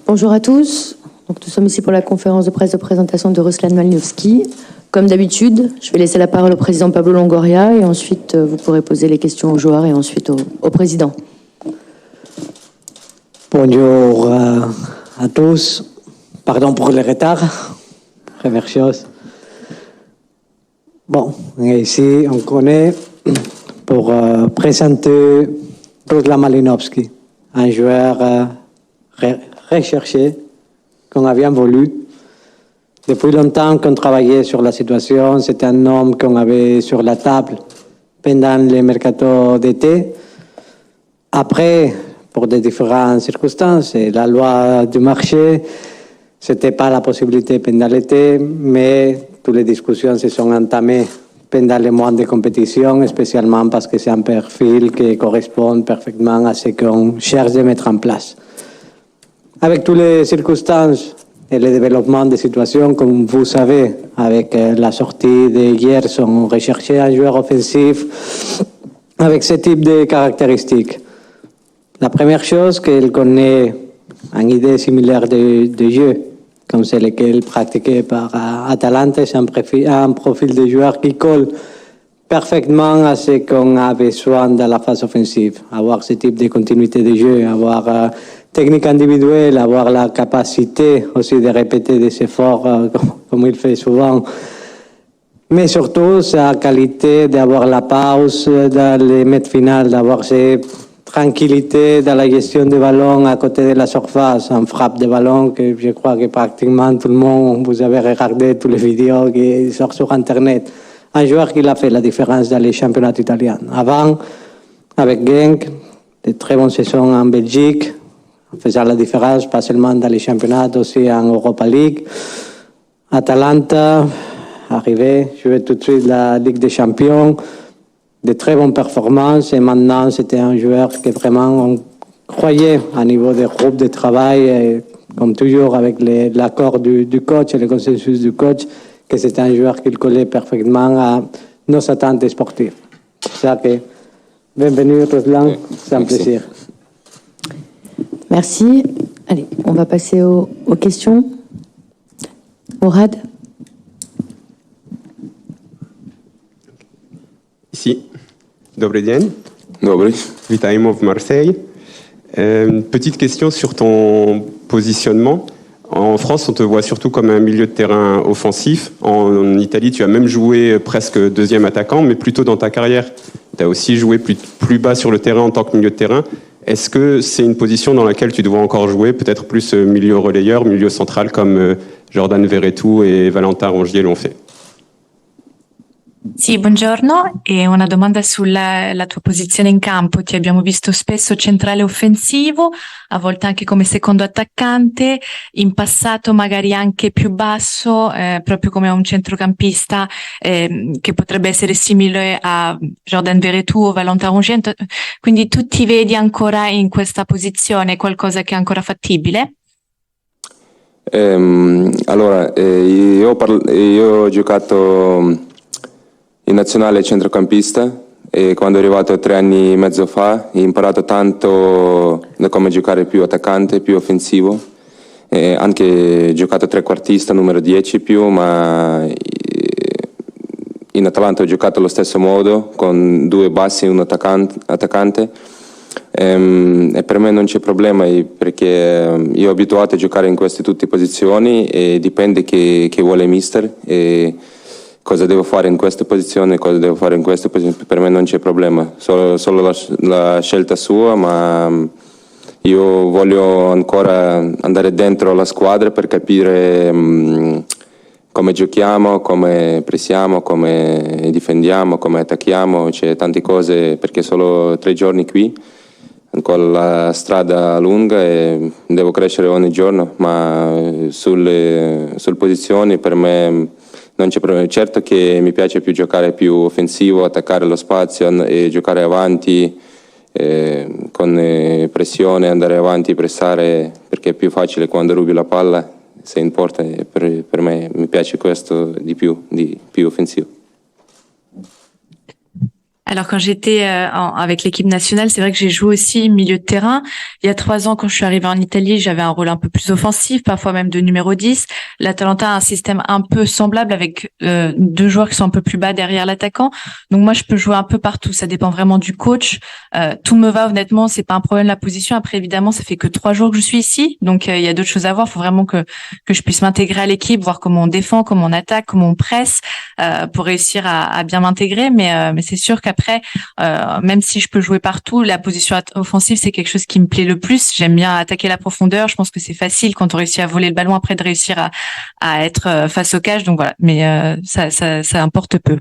Bonjour à tous. Donc, nous sommes ici pour la conférence de presse de présentation de Ruslan Malnowski. Comme d'habitude, je vais laisser la parole au président Pablo Longoria et ensuite vous pourrez poser les questions aux joueurs et ensuite au président. Bonjour à tous. Pardon pour le retard. Première chose. Bon, ici on connaît pour présenter Ruslan Malnowski, un joueur recherché qu'on a bien voulu. Depuis longtemps qu'on travaillait sur la situation, c'était un homme qu'on avait sur la table pendant les mercato d'été. Après, pour des différentes circonstances, et la loi du marché, c'était pas la possibilité pendant l'été, mais toutes les discussions se sont entamées pendant les mois de compétition, spécialement parce que c'est un profil qui correspond parfaitement à ce qu'on cherche de mettre en place. Avec toutes les circonstances et le développement des situations, comme vous savez, avec la sortie de Gerson, on recherchait un joueur offensif avec ce type de caractéristiques. La première chose, qu'elle connaît une idée similaire de jeu, comme celle qu'elle pratiquait par Atalanta, c'est un profil de joueur qui colle parfaitement à ce qu'on a besoin dans la phase offensive. Avoir ce type de continuité de jeu, avoir technique individuelle, avoir la capacité aussi de répéter des efforts comme il fait souvent. Mais surtout, sa qualité d'avoir la pause dans les mètres finales, d'avoir cette tranquillité dans la gestion des ballons à côté de la surface, en frappe de ballon que je crois que pratiquement tout le monde, vous avez regardé toutes les vidéos qui sortent sur Internet. Un joueur qui a fait la différence dans les championnats italiens. Avant, avec Genk, de très bonnes saisons en Belgique, faisant la différence, pas seulement dans les championnats, aussi en Europa League. Atalanta, arrivé, jouait tout de suite la Ligue des Champions, de très bonnes performances, et maintenant c'était un joueur que vraiment on croyait à niveau des groupes de travail, et comme toujours avec l'accord du coach et le consensus du coach, que c'était un joueur qui collait parfaitement à nos attentes sportives. C'est ça que, bienvenue Ruslan, c'est un plaisir. Merci. Allez, on va passer aux questions. Mourad. Ici. Dobry dzień. Dobry. Witajmy w Marseille. Petite question sur ton positionnement. En France, on te voit surtout comme un milieu de terrain offensif. En Italie, tu as même joué presque deuxième attaquant, mais plutôt dans ta carrière. Tu as aussi joué plus bas sur le terrain en tant que milieu de terrain. Est-ce que c'est une position dans laquelle tu dois encore jouer, peut-être plus milieu relayeur, milieu central, comme Jordan Verretou et Valentin Rongier l'ont fait? Sì, buongiorno, e una domanda sulla tua posizione in campo. Ti abbiamo visto spesso centrale offensivo, a volte anche come secondo attaccante, in passato magari anche più basso, proprio come un centrocampista che potrebbe essere simile a Jordan Verretou o Valentin Rongier. Quindi tu ti vedi ancora in questa posizione, qualcosa che è ancora fattibile? Allora, io ho giocato in nazionale centrocampista e quando è arrivato 3 anni e mezzo fa ho imparato tanto da come giocare più attaccante, più offensivo, e anche giocato trequartista, numero 10 più, ma in Atalanta ho giocato allo stesso modo, con 2 bassi e un attaccante. E per me non c'è problema perché io ho abituato a giocare in queste tutte posizioni e dipende che vuole il mister e cosa devo fare in queste posizioni, cosa devo fare in queste posizioni, per me non c'è problema, solo la scelta sua, ma io voglio ancora andare dentro la squadra per capire come giochiamo, come pressiamo, come difendiamo, come attacchiamo, c'è tante cose perché solo 3 giorni qui, ancora la strada lunga e devo crescere ogni giorno, ma sulle posizioni per me non c'è problema. Certo che mi piace più giocare più offensivo, attaccare lo spazio e giocare avanti con pressione, andare avanti, pressare, perché è più facile quando rubi la palla sei in porta e per me mi piace questo di più offensivo. Alors quand j'étais avec l'équipe nationale, c'est vrai que j'ai joué aussi milieu de terrain. Il y a 3 ans, quand je suis arrivée en Italie, j'avais un rôle un peu plus offensif, parfois même de numéro 10. L'Atalanta a un système un peu semblable avec 2 joueurs qui sont un peu plus bas derrière l'attaquant. Donc moi, je peux jouer un peu partout. Ça dépend vraiment du coach. Tout me va, honnêtement. C'est pas un problème la position. Après, évidemment, ça fait que 3 jours que je suis ici. Donc il y a d'autres choses à voir. Il faut vraiment que je puisse m'intégrer à l'équipe, voir comment on défend, comment on attaque, comment on presse, pour réussir à bien m'intégrer. Mais c'est sûr qu'après, même si je peux jouer partout, la position offensive, c'est quelque chose qui me plaît le plus. J'aime bien attaquer la profondeur. Je pense que c'est facile quand on réussit à voler le ballon, après de réussir à être face au cage. Donc voilà, mais ça importe peu.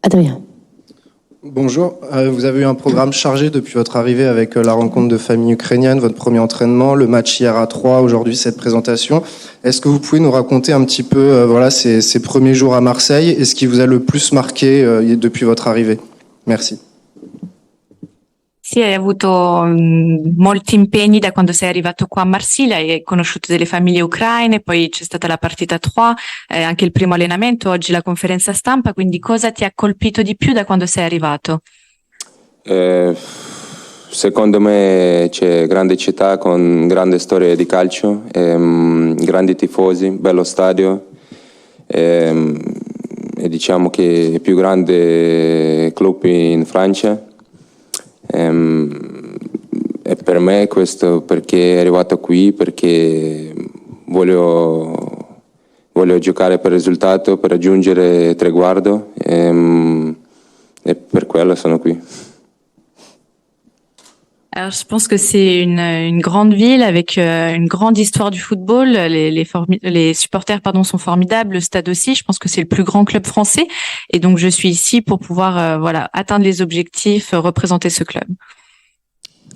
Adrien. Bonjour, vous avez eu un programme chargé depuis votre arrivée avec la rencontre de famille ukrainienne, votre premier entraînement, le match hier à 3, aujourd'hui cette présentation. Est-ce que vous pouvez nous raconter un petit peu ces premiers jours à Marseille et ce qui vous a le plus marqué depuis votre arrivée? Merci. Sì, hai avuto molti impegni da quando sei arrivato qua a Marsiglia, hai conosciuto delle famiglie ucraine, poi c'è stata la partita 3, anche il primo allenamento, oggi la conferenza stampa, quindi cosa ti ha colpito di più da quando sei arrivato? Secondo me c'è grande città con grande storia di calcio, grandi tifosi, bello stadio e diciamo che è il più grande club in Francia. E per me questo perché è arrivato qui, perché voglio giocare per risultato, per raggiungere il traguardo e per quello sono qui. Alors, je pense que c'est une grande ville avec une grande histoire du football. Les supporters, sont formidables. Le stade aussi. Je pense que c'est le plus grand club français. Et donc, je suis ici pour pouvoir, atteindre les objectifs, représenter ce club.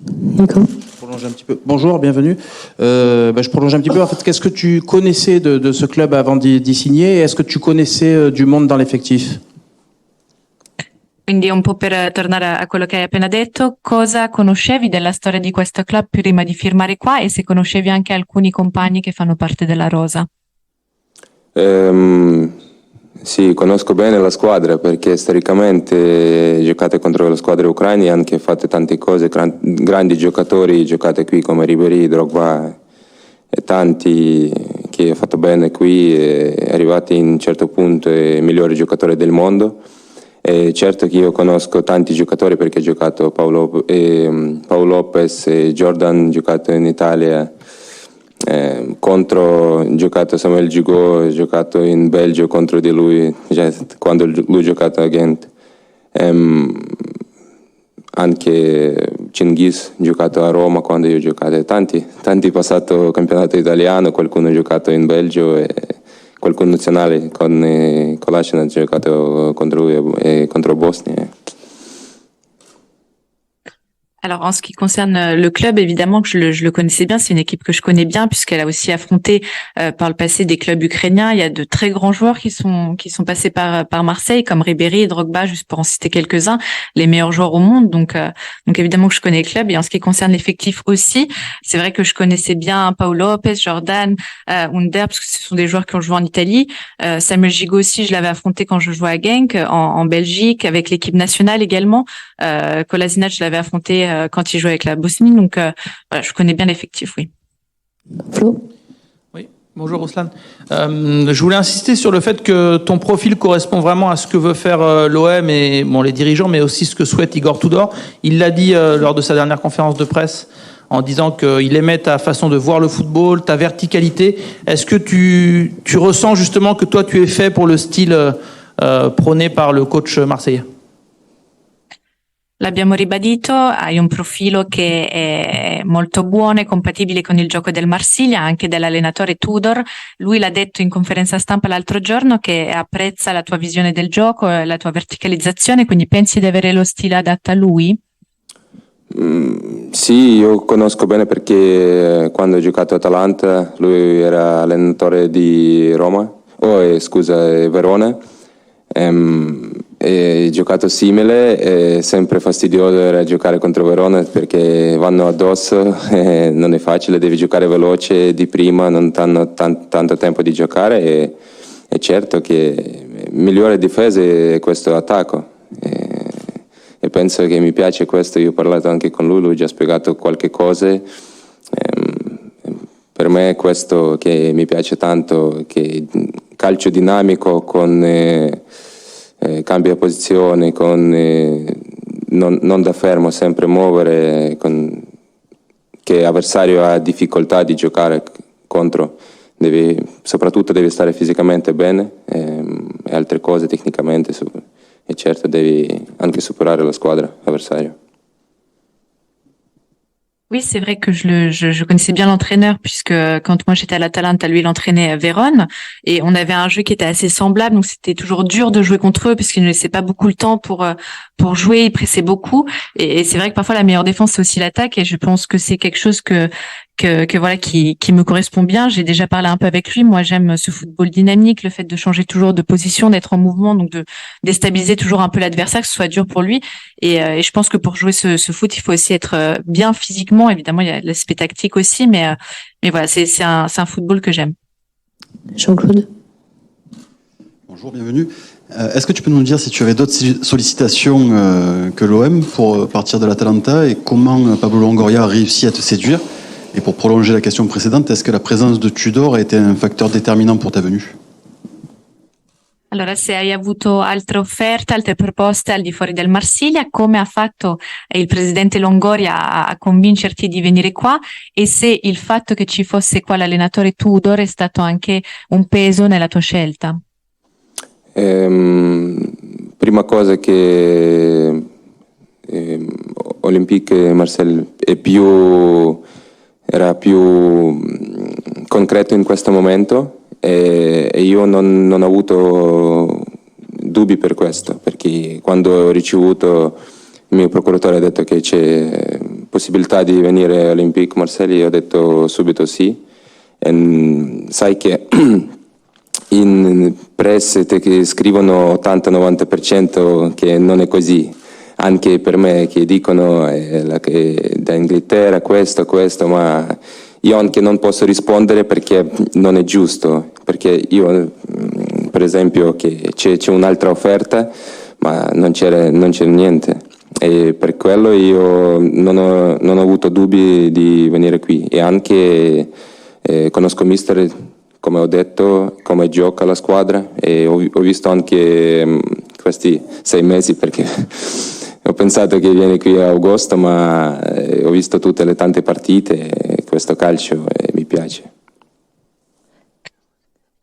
D'accord. Prolonger un petit peu. Bonjour, bienvenue. Je prolonge un petit peu. En fait, qu'est-ce que tu connaissais de ce club avant d'y signer? Et est-ce que tu connaissais du monde dans l'effectif? Quindi un po' per tornare a quello che hai appena detto, cosa conoscevi della storia di questo club prima di firmare qua e se conoscevi anche alcuni compagni che fanno parte della rosa? Sì, conosco bene la squadra perché storicamente giocate contro le squadre ucraine e anche fate tante cose, grandi giocatori giocate qui come Ribéry, Drogba e tanti che hanno fatto bene qui e arrivati in un certo punto ai migliori giocatori del mondo. E certo che io conosco tanti giocatori perché ho giocato Paolo Lopez e Jordan, ho giocato in Italia ho giocato Samuel Gigot, ho giocato in Belgio contro di lui, quando lui ha giocato a Ghent. Anche Cengiz ha giocato a Roma quando io ho giocato. Tanti passato campionato italiano, qualcuno ha giocato in Belgio e qualcuno nazionale con Kolasinac ha giocato contro lui e contro Bosnia. Alors, en ce qui concerne le club, évidemment que je le connaissais bien. C'est une équipe que je connais bien puisqu'elle a aussi affronté par le passé des clubs ukrainiens. Il y a de très grands joueurs qui sont passés par Marseille, comme Ribéry et Drogba, juste pour en citer quelques-uns, les meilleurs joueurs au monde. Donc évidemment que je connais le club. Et en ce qui concerne l'effectif aussi, c'est vrai que je connaissais bien Paolo Lopez, Jordan, Under, parce que ce sont des joueurs qui ont joué en Italie. Samuel Gigot aussi, je l'avais affronté quand je jouais à Genk, en Belgique, avec l'équipe nationale également. Kolasinac, je l'avais affronté quand il jouait avec la Bosnie, donc je connais bien l'effectif, oui. Flo? Oui, bonjour Ruslan. Je voulais insister sur le fait que ton profil correspond vraiment à ce que veut faire l'OM et les dirigeants, mais aussi ce que souhaite Igor Tudor. Il l'a dit lors de sa dernière conférence de presse en disant qu'il aimait ta façon de voir le football, ta verticalité. Est-ce que tu ressens justement que toi tu es fait pour le style prôné par le coach marseillais? L'abbiamo ribadito, hai un profilo che è molto buono e compatibile con il gioco del Marsiglia, anche dell'allenatore Tudor. Lui l'ha detto in conferenza stampa l'altro giorno che apprezza la tua visione del gioco e la tua verticalizzazione, quindi pensi di avere lo stile adatto a lui? Sì, io conosco bene perché quando ho giocato a Atalanta lui era allenatore di Verona. giocato simile, è sempre fastidioso giocare contro Verona perché vanno addosso, non è facile, devi giocare veloce di prima, non hanno tanto tempo di giocare e è certo che il migliore difesa è questo attacco e penso che mi piace questo, io ho parlato anche con lui ho già spiegato qualche cosa, per me è questo che mi piace tanto, che calcio dinamico con cambia posizione, non da fermo, sempre muovere, che avversario ha difficoltà di giocare contro, soprattutto devi stare fisicamente bene e altre cose tecnicamente e certo devi anche superare la squadra avversaria. Oui, c'est vrai que je connaissais bien l'entraîneur puisque quand moi j'étais à l'Atalanta, lui il entraînait Vérone et on avait un jeu qui était assez semblable, donc c'était toujours dur de jouer contre eux parce qu'ils ne laissaient pas beaucoup le temps pour jouer, ils pressaient beaucoup et c'est vrai que parfois la meilleure défense c'est aussi l'attaque et je pense que c'est quelque chose que voilà qui me correspond bien. J'ai déjà parlé un peu avec lui. Moi, j'aime ce football dynamique, le fait de changer toujours de position, d'être en mouvement, donc de déstabiliser toujours un peu l'adversaire, que ce soit dur pour lui. Et je pense que pour jouer ce foot, il faut aussi être bien physiquement. Évidemment, il y a l'aspect tactique aussi, mais voilà, c'est un football que j'aime. Jean-Claude. Bonjour, bienvenue. Est-ce que tu peux nous dire si tu avais d'autres sollicitations que l'OM pour partir de l'Atalanta et comment Pablo Longoria a réussi à te séduire? Et pour prolonger la question précédente, est-ce que la présence de Tudor a été un facteur déterminant pour ta venue? Allora, se hai avuto altre offerte, altre proposte al di fuori del Marsiglia, come ha fatto il presidente Longoria a convincerti di venire qua e se il fatto che ci fosse qua l'allenatore Tudor è stato anche un peso nella tua scelta? Prima cosa che Olympique Marseille era più concreto in questo momento e io non ho avuto dubbi per questo, perché quando ho ricevuto il mio procuratore ha detto che c'è possibilità di venire all'Olympique Marseille, io ho detto subito sì. E sai che in press che scrivono 80-90% che non è così, anche per me che dicono che da Inghilterra questo, ma io anche non posso rispondere perché non è giusto, perché io per esempio che c'è un'altra offerta ma non c'era niente e per quello io non ho avuto dubbi di venire qui e anche conosco mister, come ho detto, come gioca la squadra e ho visto anche questi 6 mesi perché ho pensato che viene qui a agosto, ma ho visto tutte le tante partite e questo calcio mi piace.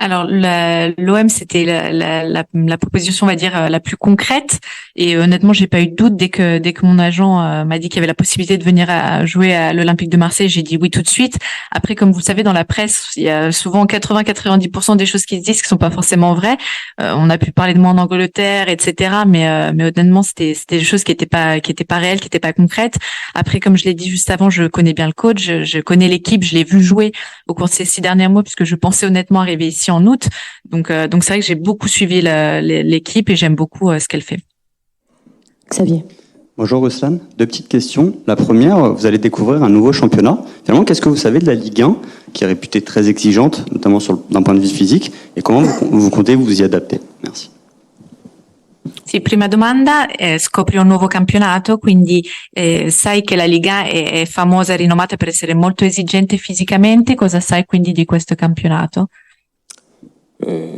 Alors, l'OM, c'était la proposition, on va dire, la plus concrète. Et honnêtement, j'ai pas eu de doute dès que mon agent m'a dit qu'il y avait la possibilité de venir jouer à l'Olympique de Marseille. J'ai dit oui tout de suite. Après, comme vous le savez, dans la presse, il y a souvent 80-90% des choses qui se disent qui sont pas forcément vraies. On a pu parler de moi en Angleterre, etc. Mais honnêtement, c'était des choses qui étaient pas réelles, qui étaient pas concrètes. Après, comme je l'ai dit juste avant, je connais bien le coach, je connais l'équipe, je l'ai vu jouer au cours de ces 6 derniers mois puisque je pensais honnêtement arriver ici en août. Donc c'est vrai que j'ai beaucoup suivi l'équipe et j'aime beaucoup ce qu'elle fait. Xavier. Bonjour Ruslan, 2 petites questions. La première, vous allez découvrir un nouveau championnat. Finalement, qu'est-ce que vous savez de la Ligue 1, qui est réputée très exigeante, notamment d'un point de vue physique, et comment vous comptez vous y adapter? Merci. Sì, prima domanda, scopri un nuovo campionato, quindi sai che la Liga è famosa e rinomata per essere molto esigente fisicamente, cosa sai quindi di questo campionato?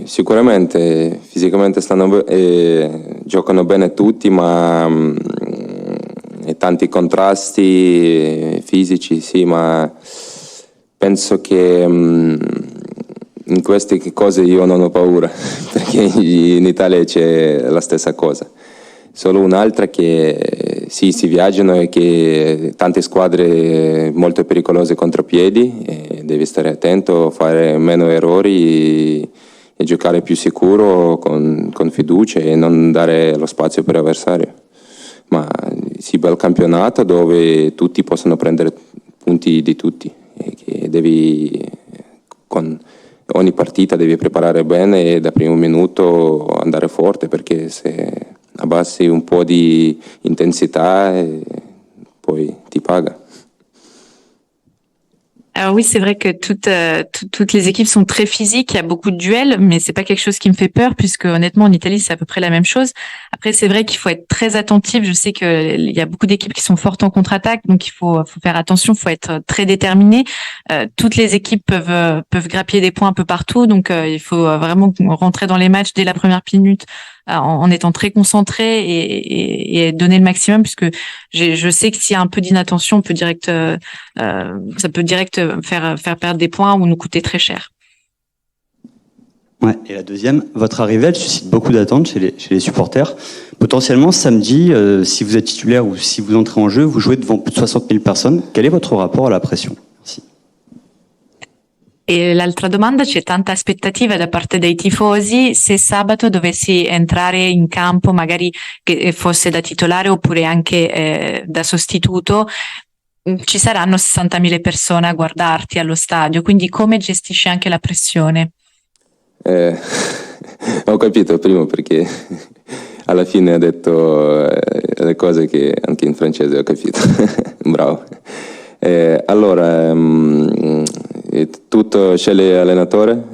Sicuramente fisicamente giocano bene tutti, ma tanti contrasti fisici, sì, ma penso che in queste cose io non ho paura, perché in Italia c'è la stessa cosa. Solo un'altra che sì, si viaggiano e che tante squadre molto pericolose contropiedi, e devi stare attento, fare meno errori e giocare più sicuro con fiducia e non dare lo spazio per l'avversario. Ma sì, bel campionato dove tutti possono prendere punti di tutti e che con ogni partita devi preparare bene e da primo minuto andare forte, perché se abbassi un po' di intensità e poi ti paga. Alors oui, c'est vrai que toutes les équipes sont très physiques, il y a beaucoup de duels, mais c'est pas quelque chose qui me fait peur puisque honnêtement en Italie c'est à peu près la même chose. Après c'est vrai qu'il faut être très attentif. Je sais que il y a beaucoup d'équipes qui sont fortes en contre-attaque, donc il faut faire attention, il faut être très déterminé. Toutes les équipes peuvent grappiller des points un peu partout, donc il faut vraiment rentrer dans les matchs dès la première minute en étant très concentré et donner le maximum puisque je sais que s'il y a un peu d'inattention, on peut ça peut direct faire perdre des points ou nous coûter très cher. Ouais. Et la deuxième, votre arrivée, elle suscite beaucoup d'attentes chez les supporters. Potentiellement, samedi, si vous êtes titulaire ou si vous entrez en jeu, vous jouez devant plus de 60 000 personnes. Quel est votre rapport à la pression? Merci. E l'altra domanda, c'è tanta aspettativa da parte dei tifosi, se sabato dovessi entrare in campo, magari che fosse da titolare oppure anche da sostituto, ci saranno 60.000 persone a guardarti allo stadio, quindi come gestisci anche la pressione? Ho capito prima perché alla fine ha detto le cose che anche in francese ho capito. Bravo. Allora, tutto sceglie l'allenatore,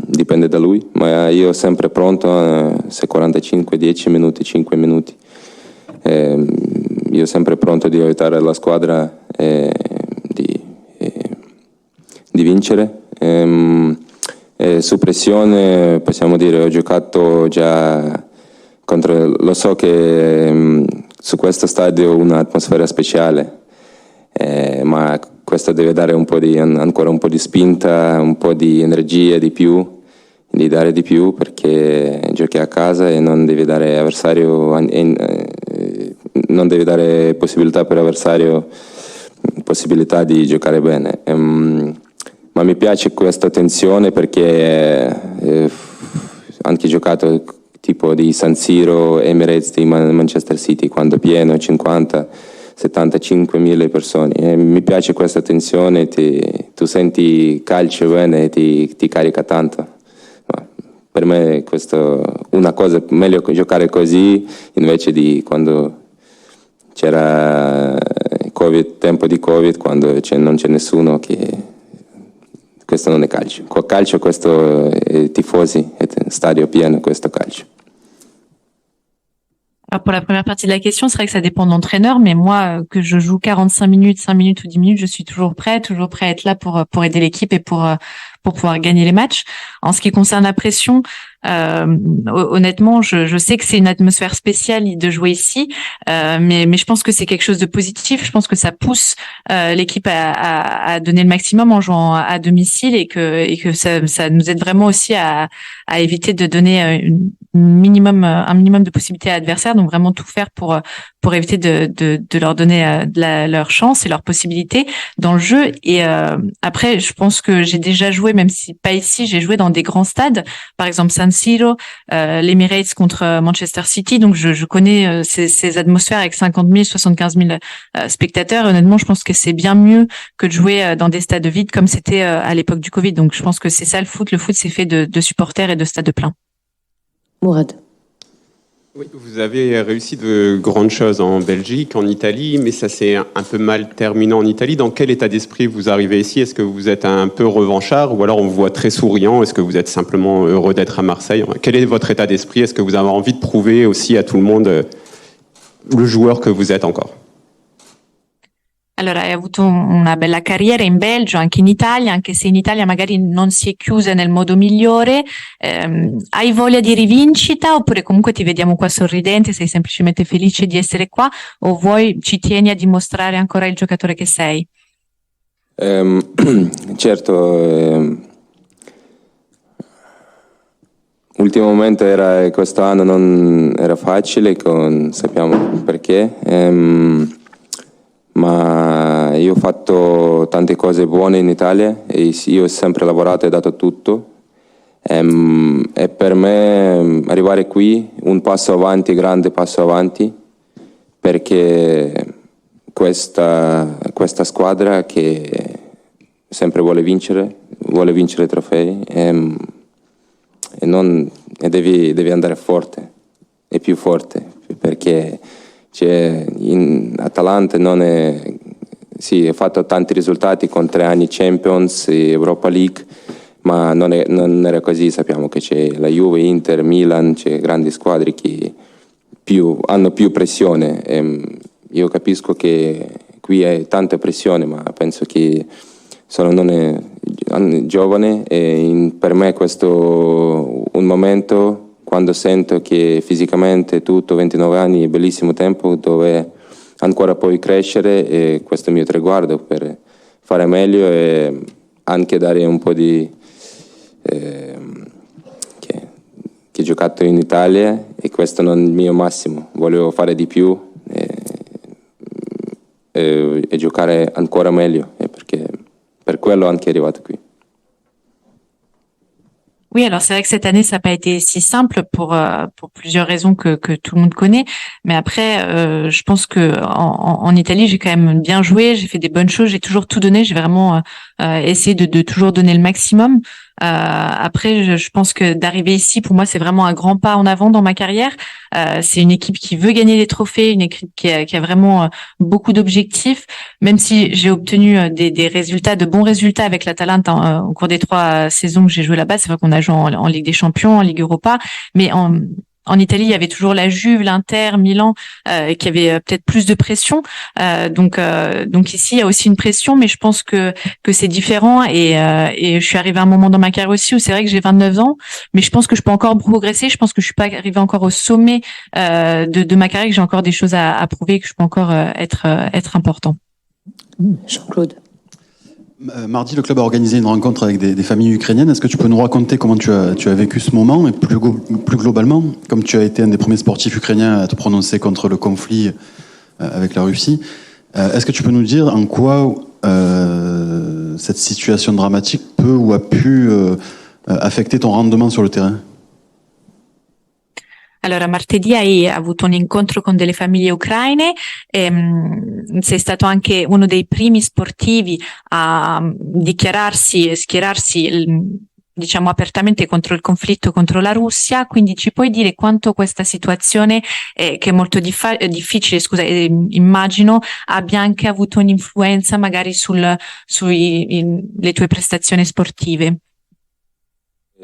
dipende da lui, ma io sempre pronto, se 45, 10 minuti, 5 minuti. Io sempre pronto di aiutare la squadra di vincere. Su pressione possiamo dire ho giocato già contro, lo so che su questo stadio un'atmosfera speciale, ma questo deve dare ancora un po' di spinta, un po' di energia di più, di dare di più perché giochi a casa e non devi dare avversario, non devi dare possibilità per avversario possibilità di giocare bene. Ma mi piace questa tensione perché anche giocato tipo di San Siro, Emirates di Manchester City, quando è pieno, 50-75.000 persone. Mi piace questa tensione, tu senti calcio bene e ti carica tanto. Ma per me questo una cosa, meglio giocare così invece di quando c'era Covid, tempo di Covid, quando non c'è nessuno che... Questo non è calcio. Calcio, questo è tifosi, è stadio pieno, questo calcio. Alors pour la première partie de la question, c'est vrai que ça dépend de l'entraîneur, mais moi, que je joue 45 minutes, 5 minutes ou 10 minutes, je suis toujours prêt à être là pour aider l'équipe et pour pouvoir gagner les matchs. En ce qui concerne la pression, honnêtement, je sais que c'est une atmosphère spéciale de jouer ici, mais je pense que c'est quelque chose de positif. Je pense que ça pousse l'équipe à donner le maximum en jouant à domicile et que ça nous aide vraiment aussi à éviter de donner un minimum de possibilités à l'adversaire. Donc vraiment tout faire pour éviter de leur donner leur chance et leurs possibilités dans le jeu. Et après, je pense que j'ai déjà joué, même si pas ici, j'ai joué dans des grands stades, par exemple San Siro, l'Emirates contre Manchester City. Donc je connais ces atmosphères avec 50 000, 75 000 spectateurs. Et honnêtement, je pense que c'est bien mieux que de jouer dans des stades vides comme c'était à l'époque du Covid. Donc je pense que c'est ça le foot. Le foot, c'est fait de supporters et de stades pleins. Mourad. Oui, vous avez réussi de grandes choses en Belgique, en Italie, mais ça s'est un peu mal terminé en Italie. Dans quel état d'esprit vous arrivez ici? Est-ce que vous êtes un peu revanchard ou alors on vous voit très souriant? Est-ce que vous êtes simplement heureux d'être à Marseille? Quel est votre état d'esprit? Est-ce que vous avez envie de prouver aussi à tout le monde le joueur que vous êtes encore? Allora, hai avuto una bella carriera in Belgio, anche in Italia, anche se in Italia magari non si è chiusa nel modo migliore. Hai voglia di rivincita oppure comunque ti vediamo qua sorridente, sei semplicemente felice di essere qua o ci tieni a dimostrare ancora il giocatore che sei? Certo, ultimamente quest'anno non era facile, sappiamo perché. Ma io ho fatto tante cose buone in Italia e io ho sempre lavorato e dato tutto e per me arrivare qui un passo avanti, grande passo avanti, perché questa squadra che sempre vuole vincere trofei e devi andare forte è più forte, perché in Atalanta non è... Sì, ha fatto tanti risultati con 3 anni Champions e Europa League, ma non era così. Sappiamo che c'è la Juve, Inter, Milan, c'è grandi squadre che hanno più pressione. Io capisco che qui è tanta pressione, ma penso che non è giovane e per me questo un momento quando sento che fisicamente tutto 29 anni è bellissimo tempo dove ancora puoi crescere e questo è il mio traguardo per fare meglio e anche dare un po' di che ho giocato in Italia e questo non è il mio massimo, volevo fare di più e giocare ancora meglio perché per quello anche arrivato qui. Oui, alors c'est vrai que cette année, ça n'a pas été si simple pour plusieurs raisons que tout le monde connaît. Mais après, je pense que en Italie, j'ai quand même bien joué, j'ai fait des bonnes choses, j'ai toujours tout donné, j'ai vraiment essayé de toujours donner le maximum. Après, je pense que d'arriver ici, pour moi, c'est vraiment un grand pas en avant dans ma carrière. C'est une équipe qui veut gagner des trophées, une équipe qui a vraiment beaucoup d'objectifs. Même si j'ai obtenu des résultats, de bons résultats avec l'Atalanta au cours des 3 saisons que j'ai joué là-bas. C'est vrai qu'on a joué en Ligue des Champions, en Ligue Europa, mais en Italie, il y avait toujours la Juve, l'Inter, Milan, qui avaient peut-être plus de pression. Donc ici, il y a aussi une pression, mais je pense que c'est différent. Et je suis arrivée à un moment dans ma carrière aussi où c'est vrai que j'ai 29 ans, mais je pense que je peux encore progresser. Je pense que je suis pas arrivée encore au sommet de ma carrière, que j'ai encore des choses à prouver, que je peux encore être important. Jean-Claude. Mardi, le club a organisé une rencontre avec des familles ukrainiennes. Est-ce que tu peux nous raconter comment tu as vécu ce moment et plus globalement, comme tu as été un des premiers sportifs ukrainiens à te prononcer contre le conflit avec la Russie, est-ce que tu peux nous dire en quoi cette situation dramatique peut ou a pu affecter ton rendement sur le terrain? Allora, martedì hai avuto un incontro con delle famiglie ucraine, sei stato anche uno dei primi sportivi a dichiararsi e schierarsi, diciamo, apertamente contro il conflitto contro la Russia, quindi ci puoi dire quanto questa situazione, che è molto difficile, scusa, immagino, abbia anche avuto un'influenza magari sulle tue prestazioni sportive?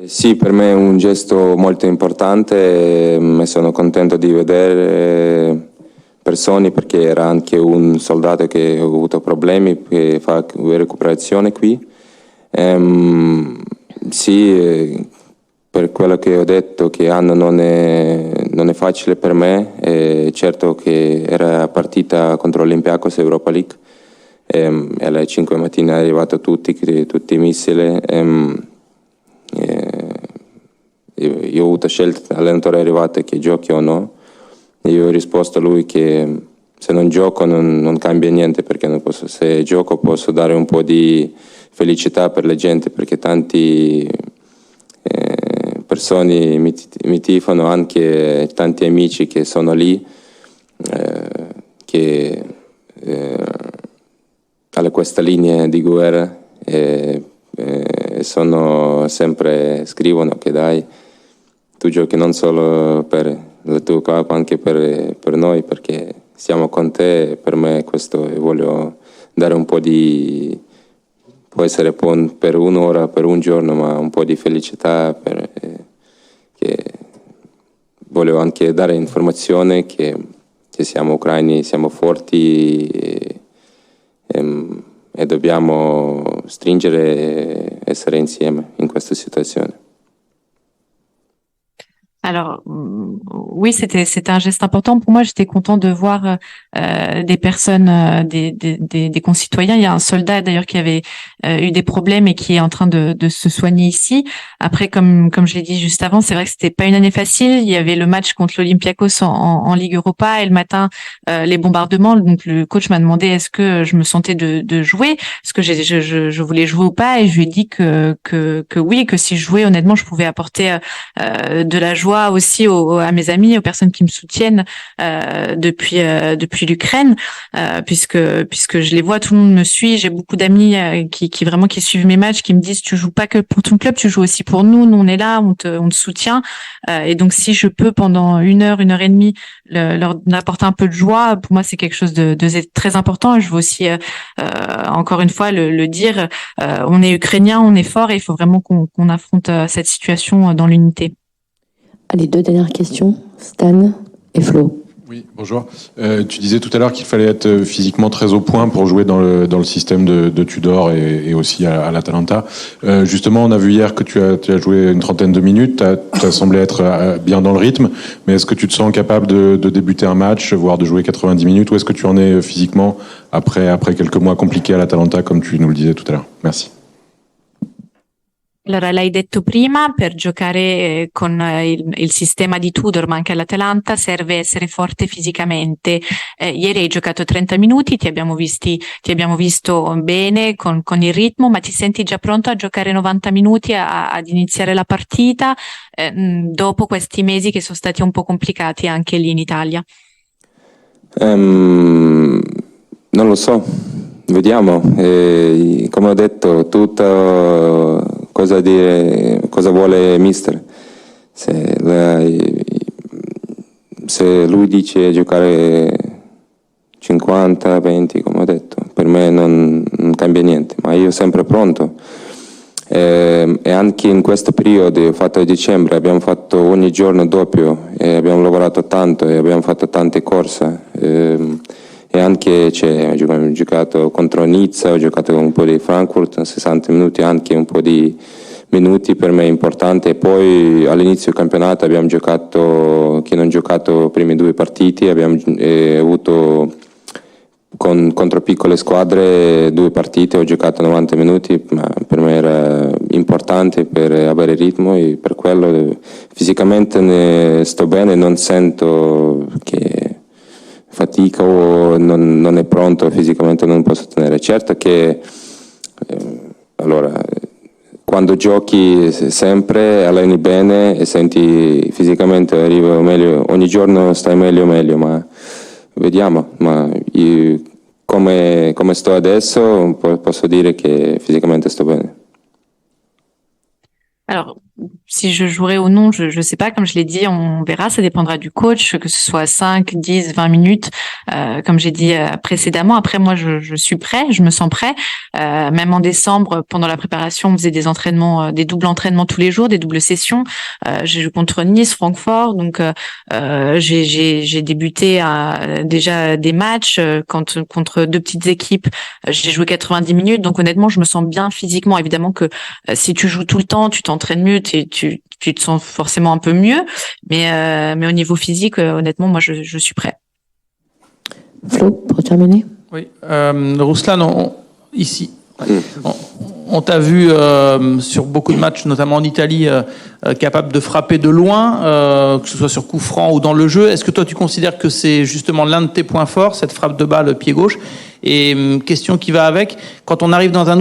Sì, per me è un gesto molto importante e sono contento di vedere persone perché era anche un soldato che ha avuto problemi che fa recuperazione qui. Sì, per quello che ho detto che Anno non è facile per me, certo che era partita contro l'Olympiacos Europa League e alle 5 mattina è arrivato tutti i missili. Io ho avuto scelta, l'allenatore è arrivato che giochi o no, e io ho risposto a lui che se non gioco non cambia niente perché non posso, se gioco posso dare un po' di felicità per la gente perché tanti persone mi tifano, anche tanti amici che sono lì che hanno questa linea di guerra sono sempre scrivono che dai tu giochi non solo per il tuo club anche per noi perché siamo con te e per me questo voglio dare un po' di può essere per un'ora, per un giorno ma un po' di felicità che voglio anche dare informazione che siamo ucraini, siamo forti e dobbiamo stringere e essere insieme in questa situazione. Alors oui, c'était un geste important pour moi. J'étais content de voir des personnes, des concitoyens. Il y a un soldat d'ailleurs qui avait eu des problèmes et qui est en train de se soigner ici. Après, comme je l'ai dit juste avant, c'est vrai que c'était pas une année facile. Il y avait le match contre l'Olympiakos en Ligue Europa et le matin les bombardements. Donc le coach m'a demandé est-ce que je me sentais de jouer, est-ce que je voulais jouer ou pas, et je lui ai dit que oui, que si je jouais, honnêtement, je pouvais apporter de la joie vois aussi à mes amis, aux personnes qui me soutiennent depuis l'Ukraine, puisque je les vois, tout le monde me suit. J'ai beaucoup d'amis qui suivent mes matchs, qui me disent tu joues pas que pour ton club, tu joues aussi pour nous. Nous on est là, on te soutient. Et donc si je peux pendant une heure et demie leur apporter un peu de joie, pour moi c'est quelque chose de très important. Je veux aussi encore une fois le dire, on est ukrainien, on est fort et il faut vraiment qu'on affronte cette situation dans l'unité. Allez, 2 dernières questions, Stan et Flo. Oui, bonjour. Tu disais tout à l'heure qu'il fallait être physiquement très au point pour jouer dans le système de Tudor et aussi à l'Atalanta. Justement, on a vu hier que tu as joué une trentaine de minutes, tu as semblé être bien dans le rythme, mais est-ce que tu te sens capable de débuter un match, voire de jouer 90 minutes, ou est-ce que tu en es physiquement après quelques mois compliqués à l'Atalanta, comme tu nous le disais tout à l'heure? Merci. Allora, l'hai detto prima, per giocare con il sistema di Tudor, ma anche all'Atalanta, serve essere forte fisicamente. Ieri hai giocato 30 minuti, ti abbiamo visto bene con il ritmo, ma ti senti già pronto a giocare 90 minuti, ad iniziare la partita, dopo questi mesi che sono stati un po' complicati anche lì in Italia? Non lo so, vediamo. Come ho detto, tutto cosa vuole mister. Se lui dice giocare 50-20, come ho detto, per me non cambia niente, ma io sempre pronto. E anche in questo periodo fatto a dicembre abbiamo fatto ogni giorno doppio e abbiamo lavorato tanto e abbiamo fatto tante corse. E anche ho giocato contro Nizza, ho giocato un po' di Frankfurt, 60 minuti, anche un po' di minuti per me è importante. E poi all'inizio del campionato abbiamo giocato, chi non ha giocato i primi 2 partiti, abbiamo avuto contro piccole squadre 2 partite, ho giocato 90 minuti, ma per me era importante per avere ritmo e per quello fisicamente ne sto bene, non sento che fatica o non è pronto fisicamente, non posso tenere. Certo che allora quando giochi sempre alleni bene e senti fisicamente arriva meglio, ogni giorno stai meglio, ma vediamo. Ma io, come sto adesso posso dire che fisicamente sto bene. Alors, si je jouerai ou non, je sais pas. Comme je l'ai dit, on verra. Ça dépendra du coach, que ce soit 5, 10, 20 minutes. Comme j'ai dit précédemment. Après, moi, je suis prêt. Je me sens prêt. Même en décembre, pendant la préparation, on faisait des entraînements, des doubles entraînements tous les jours, des doubles sessions. J'ai joué contre Nice, Francfort. Donc, j'ai débuté déjà des matchs contre 2 petites équipes. J'ai joué 90 minutes. Donc, honnêtement, je me sens bien physiquement. Évidemment que si tu joues tout le temps, tu t'entraînes mieux, tu te sens forcément un peu mieux, mais au niveau physique, honnêtement, moi, je suis prêt. Flo, pour terminer. Oui, Ruslan, ici, on t'a vu sur beaucoup de matchs, notamment en Italie, capable de frapper de loin, que ce soit sur coup franc ou dans le jeu. Est-ce que toi, tu considères que c'est justement l'un de tes points forts, cette frappe de balle pied gauche? Et question qui va avec, quand on arrive dans un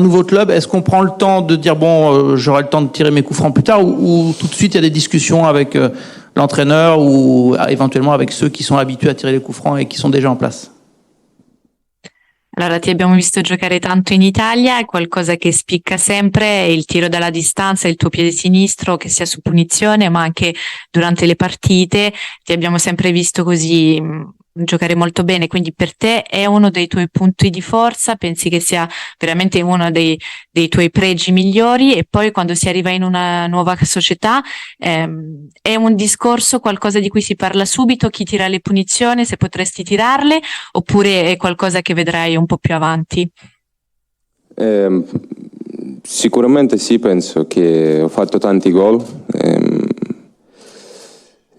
nouveau club, est-ce qu'on prend le temps de dire bon, j'aurai le temps de tirer mes coups francs plus tard, ou tout de suite il y a des discussions avec l'entraîneur ou éventuellement avec ceux qui sont habitués à tirer les coups francs et qui sont déjà en place? Allora, ti abbiamo visto giocare tanto in Italia, qualcosa che spicca sempre è il tiro dalla distanza, il tuo piede sinistro, che sia su punizione, ma anche durante le partite. Ti abbiamo sempre visto così giocare molto bene, quindi per te è uno dei tuoi punti di forza? Pensi che sia veramente uno dei tuoi pregi migliori? E poi quando si arriva in una nuova società, è un discorso, qualcosa di cui si parla subito, chi tira le punizioni, se potresti tirarle, oppure è qualcosa che vedrai un po' più avanti? Sicuramente sì, penso che ho fatto tanti gol.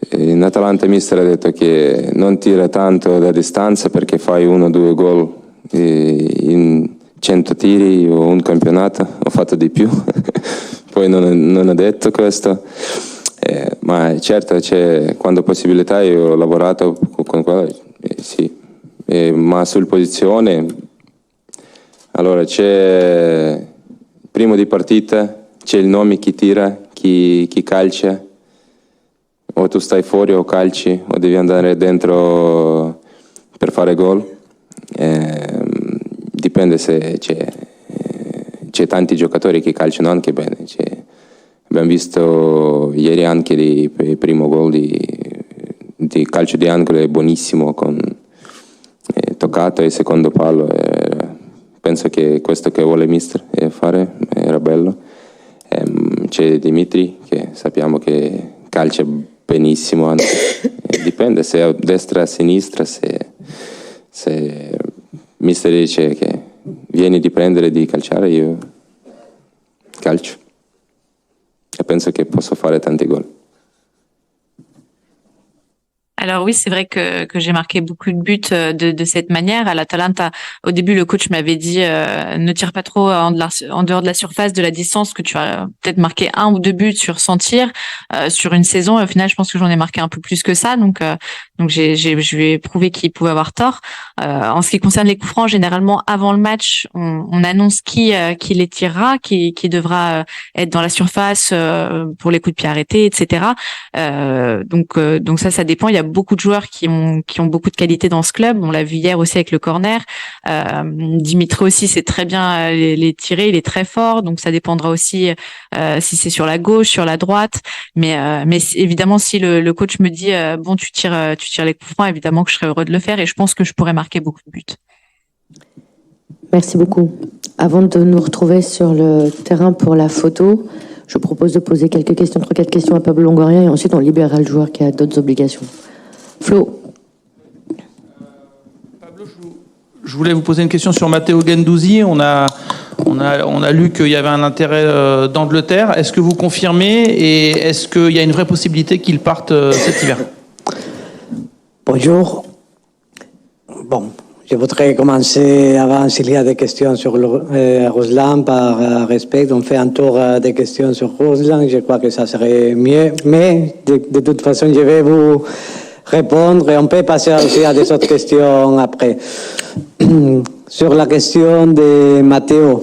In Atalanta il mister ha detto che non tira tanto da distanza perché fai 1-2 gol in 100 tiri o un campionato, ho fatto di più. Poi non ho detto questo, ma certo quando ho possibilità io ho lavorato con quello, sì, ma sul posizione allora c'è primo di partita, c'è il nome chi tira, chi calcia. o tu stai fuori o calci o devi andare dentro per fare gol. Dipende se c'è tanti giocatori che calciano anche bene. Abbiamo visto ieri anche il primo gol di calcio di angolo, è buonissimo, con toccato e secondo palo. Penso che questo che vuole mister fare era bello. C'è Dimitri che sappiamo che calcia benissimo, anzi, dipende se è a destra o a sinistra, se mister dice che vieni di prendere di calciare, io calcio e penso che posso fare tanti gol. Alors oui, c'est vrai que j'ai marqué beaucoup de buts de cette manière. À l'Atalanta, au début, le coach m'avait dit ne tire pas trop en dehors de la surface, de la distance, que tu as peut-être marqué 1 ou 2 buts sur 100 tirs sur une saison. Et au final, je pense que j'en ai marqué un peu plus que ça. Donc je lui ai prouvé qu'il pouvait avoir tort. En ce qui concerne les coups francs, généralement avant le match, on annonce qui les tirera, qui devra être dans la surface pour les coups de pied arrêtés, etc. Donc ça dépend. Il y a beaucoup de joueurs qui ont beaucoup de qualité dans ce club. On l'a vu hier aussi avec le corner. Dimitri aussi sait très bien les tirer. Il est très fort. Donc ça dépendra aussi si c'est sur la gauche, sur la droite. Mais évidemment, si le coach me dit bon, tu tires les coups francs, évidemment que je serais heureux de le faire et je pense que je pourrais marquer beaucoup de buts. Merci beaucoup. Avant de nous retrouver sur le terrain pour la photo, je propose de poser quelques questions, 3-4 questions à Pablo Longoria et ensuite on libérera le joueur qui a d'autres obligations. Flo. Pablo, je voulais vous poser une question sur Matteo Guendouzi. On a lu qu'il y avait un intérêt d'Angleterre. Est-ce que vous confirmez et est-ce qu'il y a une vraie possibilité qu'il parte cet hiver? Bonjour. Bon, je voudrais commencer avant s'il y a des questions sur Ruslan par respect. On fait un tour des questions sur Ruslan. Je crois que ça serait mieux. Mais de toute façon, je vais vous répondre et on peut passer aussi à des autres questions après. Sur la question de Matteo,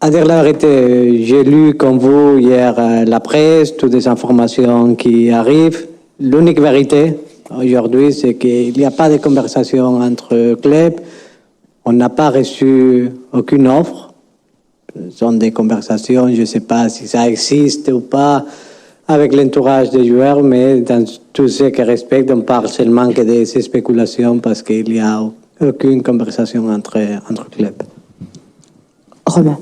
à dire la vérité, j'ai lu comme vous hier la presse, toutes les informations qui arrivent. L'unique vérité aujourd'hui, c'est qu'il n'y a pas de conversation entre clubs. On n'a pas reçu aucune offre. Ce sont des conversations, je ne sais pas si ça existe ou pas avec l'entourage des joueurs, mais dans tout ce qui respecte, on parle seulement que des spéculations parce qu'il n'y a aucune conversation entre clubs. Romain.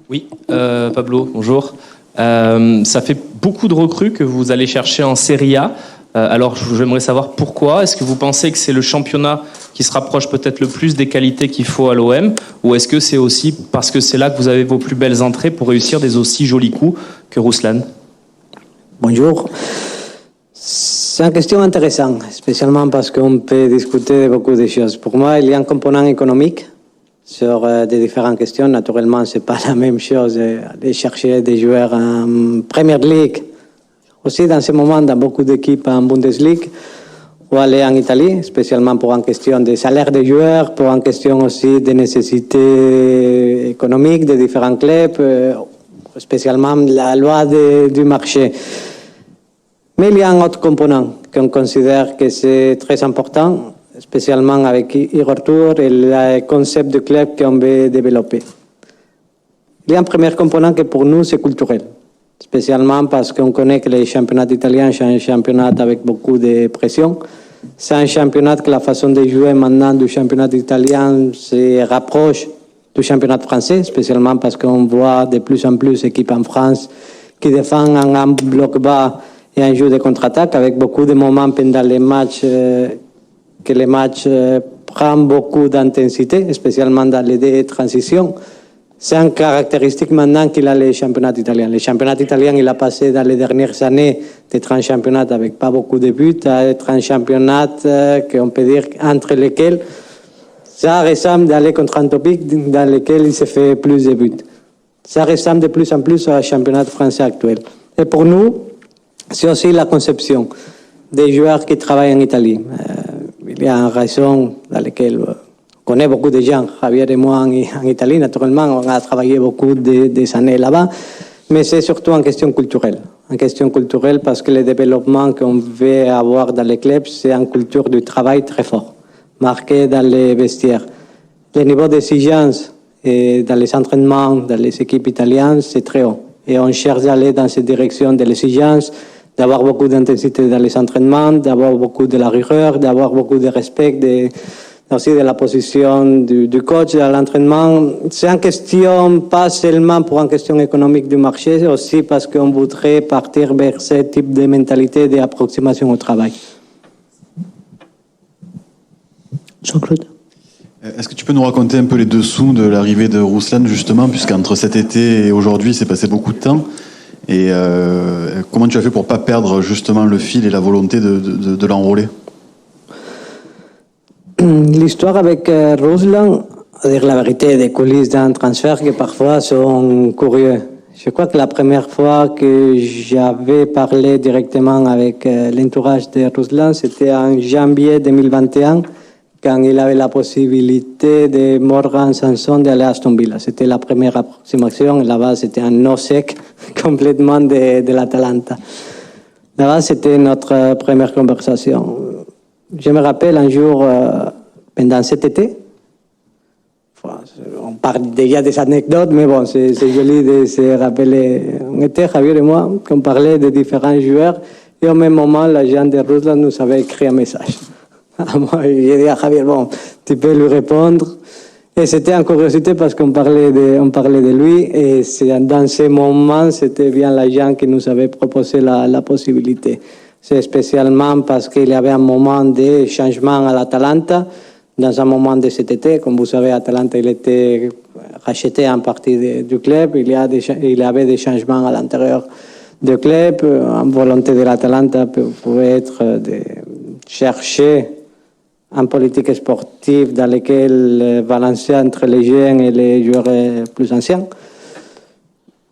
Oui, Pablo, bonjour. Ça fait beaucoup de recrues que vous allez chercher en Serie A. Alors, j'aimerais savoir pourquoi. Est-ce que vous pensez que c'est le championnat qui se rapproche peut-être le plus des qualités qu'il faut à l'OM, ou est-ce que c'est aussi parce que c'est là que vous avez vos plus belles entrées pour réussir des aussi jolis coups que Ruslan? Bonjour. C'est une question intéressante, spécialement parce qu'on peut discuter de beaucoup de choses. Pour moi, il y a un component économique sur des différentes questions. Naturellement, ce n'est pas la même chose de chercher des joueurs en Premier League, aussi dans ce moment dans beaucoup d'équipes en Bundesliga, ou aller en Italie, spécialement pour une question de salaire des joueurs, pour une question aussi de nécessités économiques de différents clubs, spécialement la loi du marché. Mais il y a un autre component qu'on considère que c'est très important, spécialement avec Igor Tour et le concept de club qu'on veut développer. Il y a un premier component qui pour nous c'est culturel, spécialement parce qu'on connaît que les championnats italiens sont un championnat avec beaucoup de pression. C'est un championnat que la façon de jouer maintenant du championnat italien se rapproche du championnat français, spécialement parce qu'on voit de plus en plus d'équipes en France qui défendent en un bloc bas et un jeu de contre-attaque avec beaucoup de moments pendant les matchs que les matchs prennent beaucoup d'intensité, spécialement dans les transitions. C'est une caractéristique maintenant qu'il a le championnat italien. Le championnat italien, il a passé dans les dernières années d'être un championnat avec pas beaucoup de buts à être un championnat qu'on peut dire entre lesquels ça ressemble d'aller contre un topic dans lequel il se fait plus de buts. Ça ressemble de plus en plus au championnat français actuel. Et pour nous, c'est aussi la conception des joueurs qui travaillent en Italie. Il y a une raison dans laquelle on connaît beaucoup de gens, Javier et moi en Italie, naturellement, on a travaillé beaucoup des années là-bas, mais c'est surtout une question culturelle. en question culturelle, parce que le développement qu'on veut avoir dans les clubs, c'est une culture du travail très fort, marquée dans les vestiaires. Le niveau d'exigence dans les entraînements, dans les équipes italiennes, c'est très haut. Et on cherche d'aller dans cette direction de l'exigence, d'avoir beaucoup d'intensité dans les entraînements, d'avoir beaucoup de la rigueur, d'avoir beaucoup de respect aussi de la position du coach à l'entraînement. C'est une question, pas seulement pour une question économique du marché, aussi parce qu'on voudrait partir vers ce type de mentalité d'approximation au travail. Jean-Claude. Est-ce que tu peux nous raconter un peu les dessous de l'arrivée de Ruslan, justement, puisqu'entre cet été et aujourd'hui, c'est passé beaucoup de temps. Et comment tu as fait pour ne pas perdre justement le fil et la volonté de l'enrôler? L'histoire avec Ruslan, à dire la vérité, des coulisses d'un transfert qui parfois sont curieux. Je crois que la première fois que j'avais parlé directement avec l'entourage de Ruslan, c'était en janvier 2021, quand il avait la possibilité de Morgan Sanson d'aller à Aston Villa. C'était la première approximation. Là-bas, c'était un no sec complètement de l'Atalanta. Là-bas, c'était notre première conversation. Je me rappelle un jour, pendant cet été, on parle déjà des anecdotes, mais bon, c'est joli de se rappeler. On était, Javier et moi, qu'on parlait de différents joueurs, et au même moment, l'agent de Ruslan nous avait écrit un message. Moi, j'ai dit à Javier, bon, tu peux lui répondre. Et c'était en curiosité parce qu'on parlait de lui, et dans ce moment, c'était bien l'agent qui nous avait proposé la possibilité. C'est spécialement parce qu'il y avait un moment de changement à l'Atalanta, dans un moment de cet été. Comme vous savez, Atalanta, il était racheté en partie du club. Il y avait des changements à l'intérieur du club. Une volonté de l'Atalanta pouvait être de chercher une politique sportive dans laquelle balancer entre les jeunes et les joueurs plus anciens.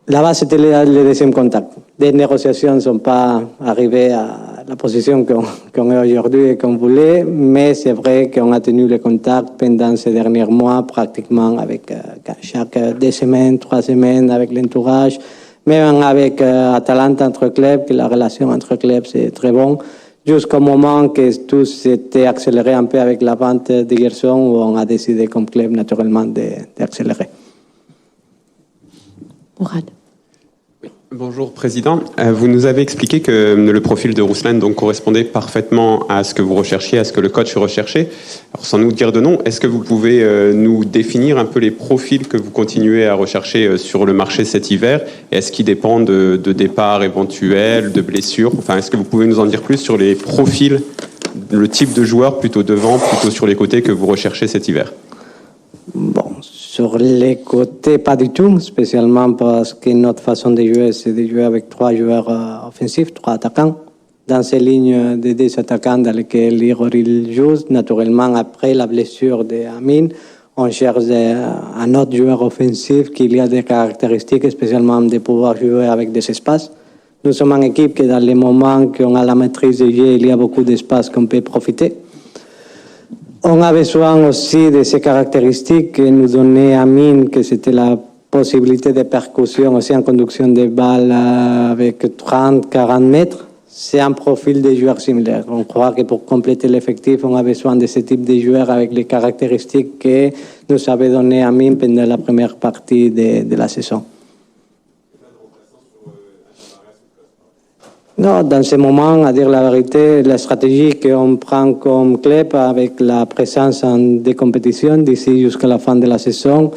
Là-bas, c'était le deuxième contact. Les négociations ne sont pas arrivées à la position qu'on est aujourd'hui et qu'on voulait, mais c'est vrai qu'on a tenu le contact pendant ces derniers mois, pratiquement avec chaque 2 semaines, 3 semaines, avec l'entourage, même avec Atalanta entre clubs, que la relation entre clubs c'est très bon, jusqu'au moment que tout s'était accéléré un peu avec la vente de Gerson, où on a décidé comme club naturellement d'accélérer. Mourad. Bonjour Président, vous nous avez expliqué que le profil de Ruslan donc correspondait parfaitement à ce que vous recherchiez, à ce que le coach recherchait. Alors sans nous dire de nom, est-ce que vous pouvez nous définir un peu les profils que vous continuez à rechercher sur le marché cet hiver? Et est-ce qu'ils dépendent de départs éventuels, de blessures? Enfin, est-ce que vous pouvez nous en dire plus sur les profils, le type de joueur plutôt devant, plutôt sur les côtés que vous recherchez cet hiver? Bon, sur les côtés, pas du tout, spécialement parce que notre façon de jouer, c'est de jouer avec 3 joueurs offensifs, 3 attaquants. Dans ces lignes de 2 attaquants dans lesquelles il joue, naturellement, après la blessure d'Amin, on cherche un autre joueur offensif qui a des caractéristiques, spécialement de pouvoir jouer avec des espaces. Nous sommes une équipe que dans les moments qu'on a la maîtrise du jeu, il y a beaucoup d'espace qu'on peut profiter. On a besoin aussi de ces caractéristiques que nous donnait Amin, que c'était la possibilité de percussion aussi en conduction de balles avec 30-40 mètres. C'est un profil de joueurs similaire. On croit que pour compléter l'effectif, on a besoin de ce type de joueurs avec les caractéristiques que nous avait donné Amin pendant la première partie de la saison. Non, dans ce moment, à dire la vérité, la stratégie qu'on prend comme club avec la présence en des compétitions d'ici jusqu'à la fin de la saison,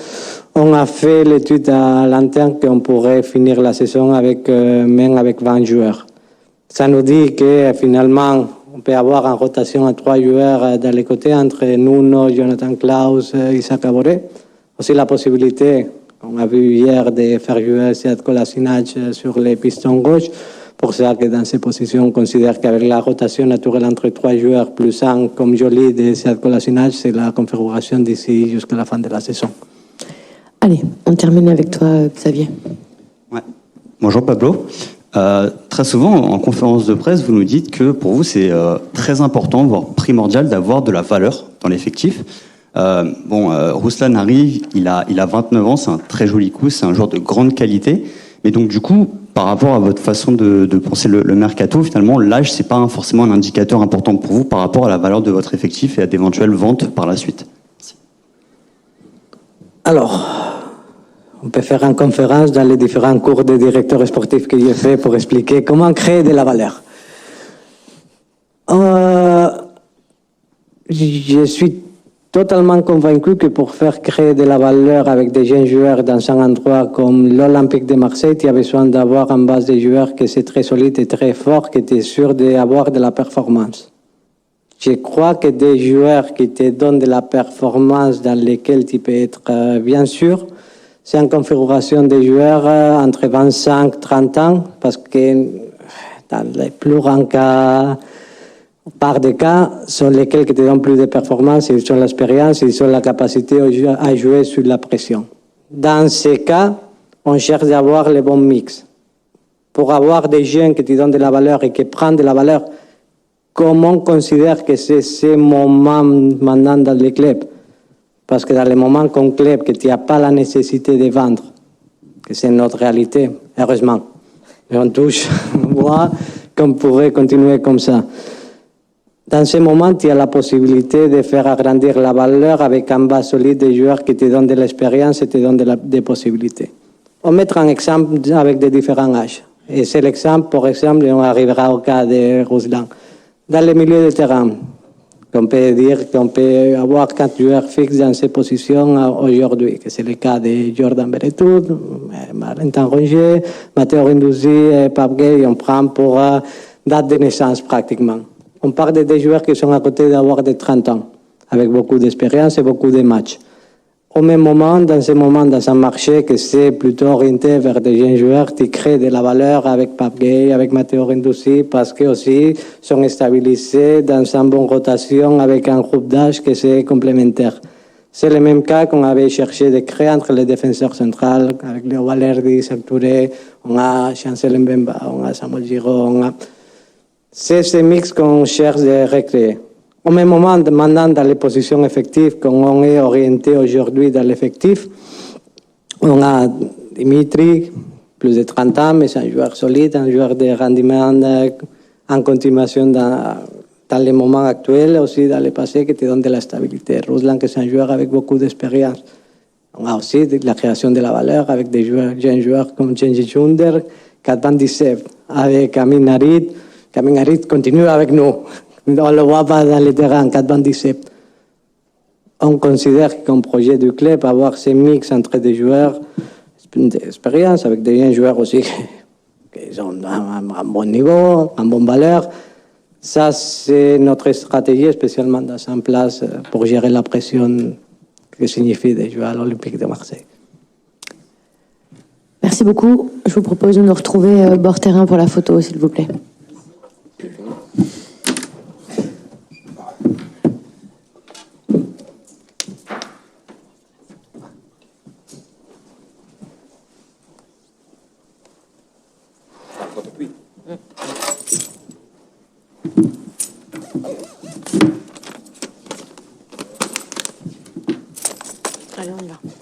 on a fait l'étude à l'interne qu'on pourrait finir la saison avec, même avec 20 joueurs. Ça nous dit que finalement, on peut avoir en rotation à 3 joueurs dans les côtés entre Nuno, Jonathan Klaus, Isaac Aboré. Aussi la possibilité, on a vu hier, de faire jouer Sead Kolasinac sur les pistons gauche. Pour ça que dans ces positions, on considère qu'avec la rotation naturelle entre 3 joueurs plus 1 comme Joly de Sead Kolasinac, c'est la configuration d'ici jusqu'à la fin de la saison. Allez, on termine avec toi, Xavier. Ouais. Bonjour Pablo. Très souvent, en conférence de presse, vous nous dites que pour vous, c'est très important, voire primordial, d'avoir de la valeur dans l'effectif. Ruslan arrive, il a 29 ans, c'est un très joli coup, c'est un joueur de grande qualité. Mais donc, du coup, par rapport à votre façon de penser le mercato, finalement, l'âge, c'est pas forcément un indicateur important pour vous par rapport à la valeur de votre effectif et à d'éventuelles ventes par la suite. Alors, on peut faire une conférence dans les différents cours de directeur sportif que j'ai fait pour expliquer comment créer de la valeur. Je suis totalement convaincu que pour faire créer de la valeur avec des jeunes joueurs dans un endroit comme l'Olympique de Marseille, tu as besoin d'avoir en base des joueurs qui sont très solides et très forts, qui tu es sûr d'avoir de la performance. Je crois que des joueurs qui te donnent de la performance dans lesquels tu peux être bien sûr, c'est une configuration de joueurs entre 25 et 30 ans, parce que dans les plus grands cas, par des cas, sont lesquels qui te donnent plus de performance, ils ont l'expérience, ils ont la capacité à jouer sous la pression. Dans ces cas, on cherche d'avoir le bon mix. Pour avoir des jeunes qui te donnent de la valeur et qui prennent de la valeur, comment on considère que c'est ce moment maintenant dans les clubs? Parce que dans les moments qu'on club, que tu n'as pas la nécessité de vendre, que c'est notre réalité, heureusement. Et on touche, moi, qu'on pourrait continuer comme ça. Dans ce moment, tu as la possibilité de faire agrandir la valeur avec un bas solide de joueurs qui te donnent de l'expérience et te donnent des possibilités. On mettra un exemple avec des différents âges. Et c'est l'exemple, par exemple, on arrivera au cas de Ruslan. Dans le milieu de terrain, on peut dire qu'on peut avoir 4 joueurs fixes dans ces positions aujourd'hui, que c'est le cas de Jordan Veretout, Valentin Rongier, Matteo Guendouzi et Pape Gueye, on prend pour date de naissance pratiquement. On parle de des joueurs qui sont à côté d'avoir des 30 ans, avec beaucoup d'expérience et beaucoup de matchs. Au même moment, dans un marché qui c'est plutôt orienté vers des jeunes joueurs, qui créent de la valeur avec Pape Gueye, avec Matteo Guendouzi, parce qu'ils aussi sont stabilisés dans une bonne rotation avec un groupe d'âge qui c'est complémentaire. C'est le même cas qu'on avait cherché de créer entre les défenseurs centrales, avec Léo Valerdi, Serge Touré, on a Chancel Mbemba, on a Samuel Giroud, c'est ce mix qu'on cherche de recréer. Au même moment, maintenant, dans les positions effectives, quand on est orienté aujourd'hui dans l'effectif, on a Dimitri, plus de 30 ans, mais c'est un joueur solide, un joueur de rendement en continuation dans les moments actuels, aussi dans le passé, qui te donne de la stabilité. Ruslan, c'est un joueur avec beaucoup d'expérience. On a aussi la création de la valeur avec des jeunes joueurs comme Genji Junder, Katban Dissep, avec Amin Harit. Amin Harit continue avec nous. On le voit pas dans le terrain, 4-27. On considère qu'un projet du club, avoir ce mix entre des joueurs d'expérience, avec des jeunes joueurs aussi qui ont un bon niveau, une bonne valeur, ça c'est notre stratégie, spécialement dans une place pour gérer la pression que signifie de jouer à l'Olympique de Marseille. Merci beaucoup. Je vous propose de nous retrouver bord terrain pour la photo, s'il vous plaît. Allez, on y va.